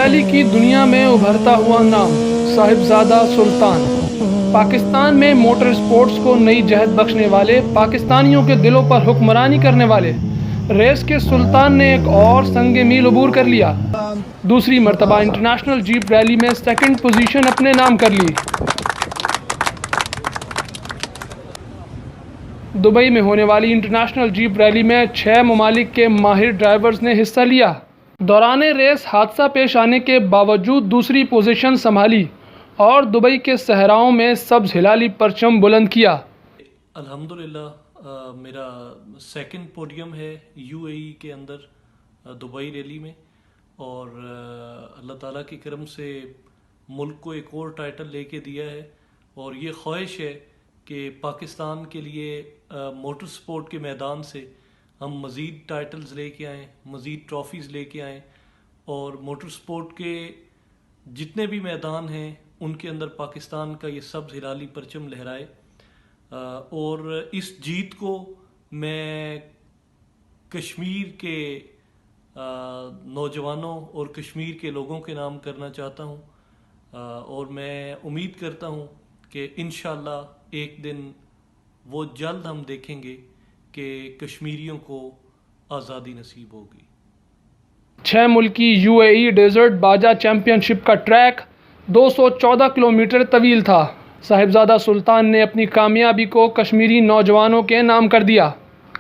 Rally کی دنیا میں ابھرتا ہوا نام صاحبزادہ سلطان. پاکستان میں موٹر اسپورٹس کو نئی جہت بخشنے والے، پاکستانیوں کے دلوں پر حکمرانی کرنے والے ریس کے سلطان نے ایک اور سنگ میل عبور کر لیا. دوسری مرتبہ انٹرنیشنل جیپ ریلی میں سیکنڈ پوزیشن اپنے نام کر لی. دبئی میں ہونے والی انٹرنیشنل جیپ ریلی میں 6 ممالک کے ماہر ڈرائیورز نے حصہ لیا. دوران ریس حادثہ پیش آنے کے باوجود دوسری پوزیشن سنبھالی اور دبئی کے صحراؤں میں سبز ہلالی پرچم بلند کیا. الحمدللہ میرا سیکنڈ پوڈیم ہے یو اے ای کے اندر دبئی ریلی میں، اور اللہ تعالیٰ کی کرم سے ملک کو ایک اور ٹائٹل لے کے دیا ہے، اور یہ خواہش ہے کہ پاکستان کے لیے موٹر سپورٹ کے میدان سے ہم مزید ٹائٹلز لے کے آئیں، مزید ٹرافیز لے کے آئیں، اور موٹر سپورٹ کے جتنے بھی میدان ہیں ان کے اندر پاکستان کا یہ سبز ہلالی پرچم لہرائے. اور اس جیت کو میں کشمیر کے نوجوانوں اور کشمیر کے لوگوں کے نام کرنا چاہتا ہوں، اور میں امید کرتا ہوں کہ انشاءاللہ ایک دن وہ جلد ہم دیکھیں گے کہ کشمیریوں کو آزادی نصیب ہوگی. 6 ملکی U A E desert baja championship کا ٹریک 214 کلومیٹر طویل تھا. صاحبزادہ سلطان نے اپنی کامیابی کو کشمیری نوجوانوں کے نام کر دیا.